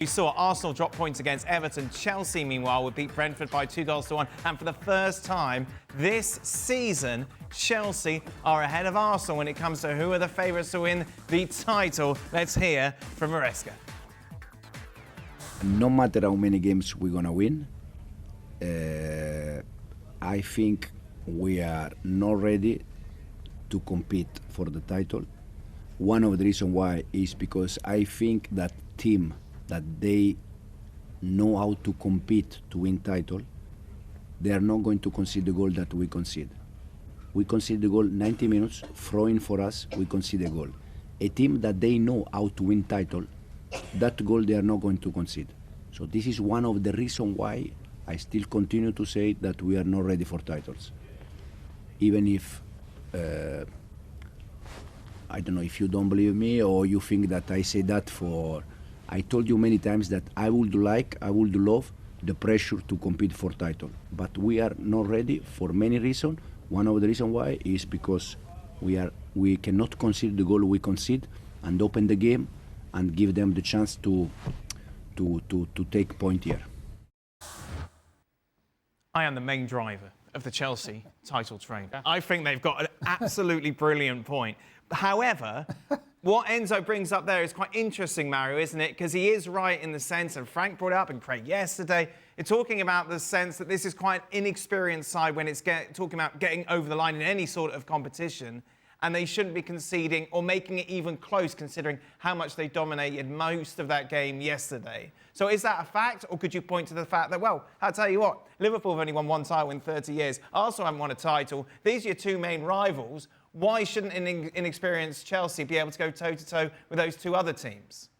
You saw Arsenal drop points against Everton. Chelsea, meanwhile, would beat Brentford by 2-1. And for the first time this season, Chelsea are ahead of Arsenal when it comes to who are the favourites to win the title. Let's hear from Maresca. No matter how many games we're going to win, I think we are not ready to compete for the title. One of the reasons why is because I think that team that they know how to compete to win title, they are not going to concede the goal that we concede. We concede the goal 90 minutes, throwing for us, we concede a goal. A team that they know how to win title, that goal they are not going to concede. So this is one of the reasons why I still continue to say that we are not ready for titles. Even if, I don't know if you don't believe me or you think that I say that for, I told you many times that I would love the pressure to compete for title. But we are not ready for many reasons. One of the reasons why is because we cannot concede the goal we concede and open the game and give them the chance to take point here. I am the main driver of the Chelsea title train. I think they've got an absolutely brilliant point. However, what Enzo brings up there is quite interesting, Mario, isn't it? Because he is right in the sense, and Frank brought it up and Craig yesterday, you're talking about the sense that this is quite an inexperienced side when it's talking about getting over the line in any sort of competition, and they shouldn't be conceding or making it even close considering how much they dominated most of that game yesterday. So is that a fact, or could you point to the fact that, well, I'll tell you what, Liverpool have only won one title in 30 years, Arsenal haven't won a title, these are your two main rivals, why shouldn't an inexperienced Chelsea be able to go toe-to-toe with those two other teams?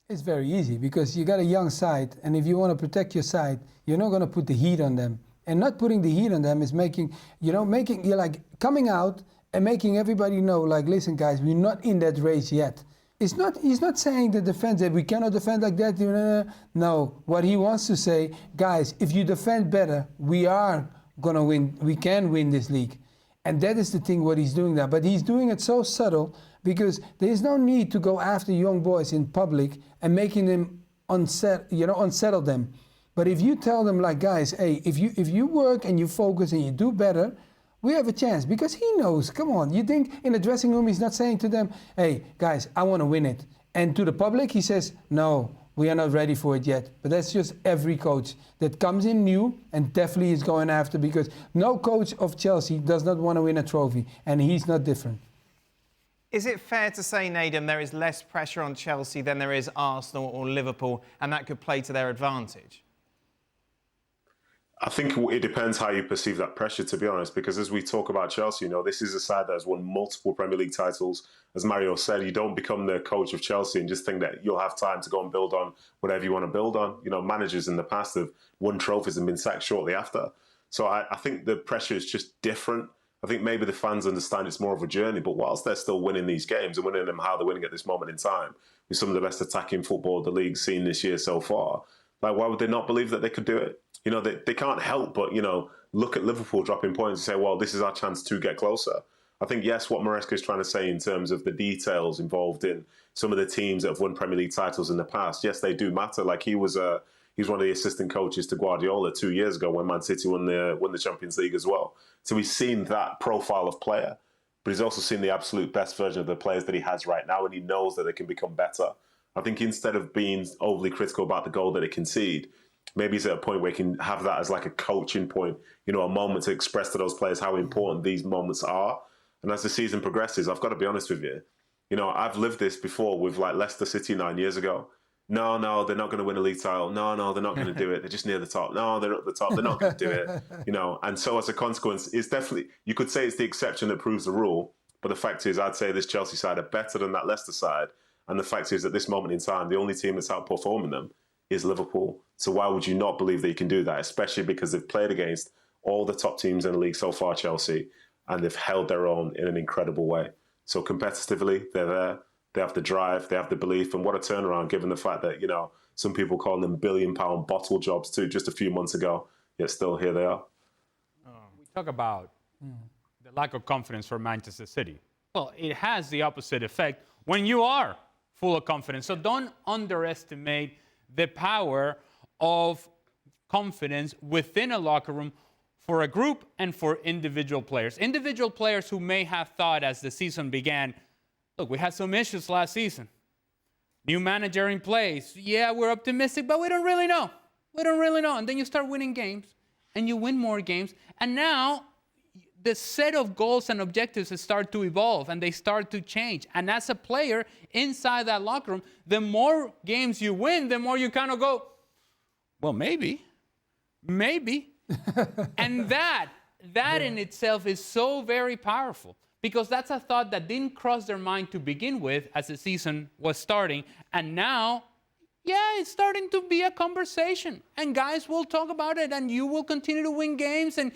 It's very easy because you got a young side, and if you want to protect your side, you're not going to put the heat on them. And not putting the heat on them is making you're like coming out and making everybody know, like, listen, guys, we're not in that race yet. He's not saying the defense that we cannot defend like that. No, what he wants to say, guys, if you defend better, we are going to win. We can win this league. And that is the thing what he's doing now. But he's doing it so subtle because there is no need to go after young boys in public and making them unsettle them. But if you tell them, like, guys, hey, if you work and you focus and you do better, we have a chance. Because he knows, come on, you think in the dressing room he's not saying to them, hey, guys, I want to win it. And to the public he says, no, we are not ready for it yet. But that's just every coach that comes in new and definitely is going after, because no coach of Chelsea does not want to win a trophy, and he's not different. Is it fair to say, Nedum, there is less pressure on Chelsea than there is Arsenal or Liverpool, and that could play to their advantage? I think it depends how you perceive that pressure, to be honest, because as we talk about Chelsea, this is a side that has won multiple Premier League titles. As Mario said, you don't become the coach of Chelsea and just think that you'll have time to go and build on whatever you want to build on. Managers in the past have won trophies and been sacked shortly after. So I think the pressure is just different. I think maybe the fans understand it's more of a journey, but whilst they're still winning these games and winning them how they're winning at this moment in time, with some of the best attacking football the league's seen this year so far, like, why would they not believe that they could do it? They can't help but, look at Liverpool dropping points and say, well, this is our chance to get closer. I think, yes, what Maresca is trying to say in terms of the details involved in some of the teams that have won Premier League titles in the past, yes, they do matter. Like, he was one of the assistant coaches to Guardiola 2 years ago when Man City won the Champions League as well. So he's seen that profile of player, but he's also seen the absolute best version of the players that he has right now, and he knows that they can become better. I think instead of being overly critical about the goal that they concede, maybe he's at a point where he can have that as like a coaching point, a moment to express to those players how important these moments are. And as the season progresses, I've got to be honest with you, I've lived this before with like Leicester City 9 years ago. No, they're not going to win a league title. No, they're not going to do it. They're just near the top. No, they're at the top. They're not going to do it. And so as a consequence, it's definitely, you could say it's the exception that proves the rule. But the fact is, I'd say this Chelsea side are better than that Leicester side. And the fact is, at this moment in time, the only team that's outperforming them is Liverpool. So why would you not believe that you can do that? Especially because they've played against all the top teams in the league so far, Chelsea, and they've held their own in an incredible way. So competitively, they're there. They have the drive, they have the belief, and what a turnaround given the fact that, some people call them billion-pound bottle jobs too just a few months ago, yet still here they are. We talk about the lack of confidence for Manchester City. Well, it has the opposite effect when you are full of confidence. So don't underestimate the power of confidence within a locker room for a group and for individual players. Individual players who may have thought as the season began, look, we had some issues last season. New manager in place. Yeah, we're optimistic, but we don't really know. We don't really know. And then you start winning games, and you win more games. And now the set of goals and objectives start to evolve, and they start to change. And as a player inside that locker room, the more games you win, the more you kind of go, well, maybe. And that in itself is so very powerful. Because that's a thought that didn't cross their mind to begin with as the season was starting. And now, yeah, it's starting to be a conversation. And guys will talk about it, and you will continue to win games, and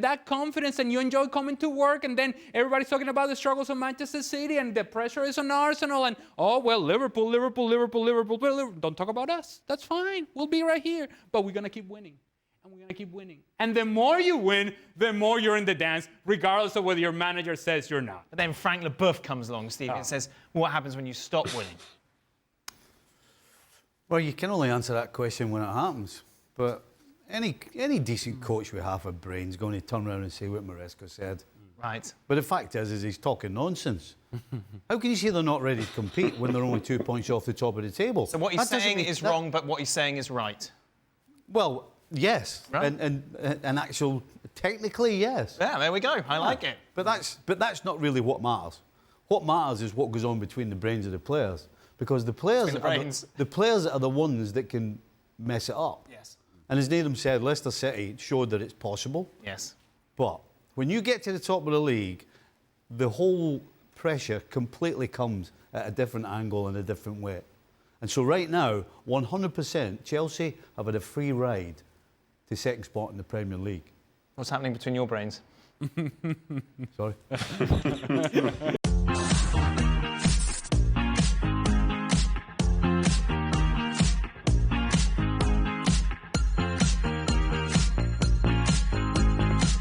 that confidence, and you enjoy coming to work. And then everybody's talking about the struggles of Manchester City, and the pressure is on Arsenal. And, oh, well, Liverpool. Don't talk about us. That's fine. We'll be right here. But we're going to keep winning. And we're going to keep winning. And the more you win, the more you're in the dance, regardless of whether your manager says you're not. But then Frank Leboeuf comes along, Steve, and says, what happens when you stop winning? Well, you can only answer that question when it happens. But any decent coach with half a brain is going to turn around and say what Maresca said. Right. But the fact is he's talking nonsense. How can you say they're not ready to compete when they're only 2 points off the top of the table? So what he's saying is wrong, but what he's saying is right. Well, yes, right. and actual technically yes. Yeah, there we go. I like it. But that's not really what matters. What matters is what goes on between the brains of the players, because the players are the ones that can mess it up. Yes. And as Nedum said, Leicester City showed that it's possible. Yes. But when you get to the top of the league, the whole pressure completely comes at a different angle and a different way. And so right now, 100%, Chelsea have had a free ride to second spot in the Premier League. What's happening between your brains? Sorry.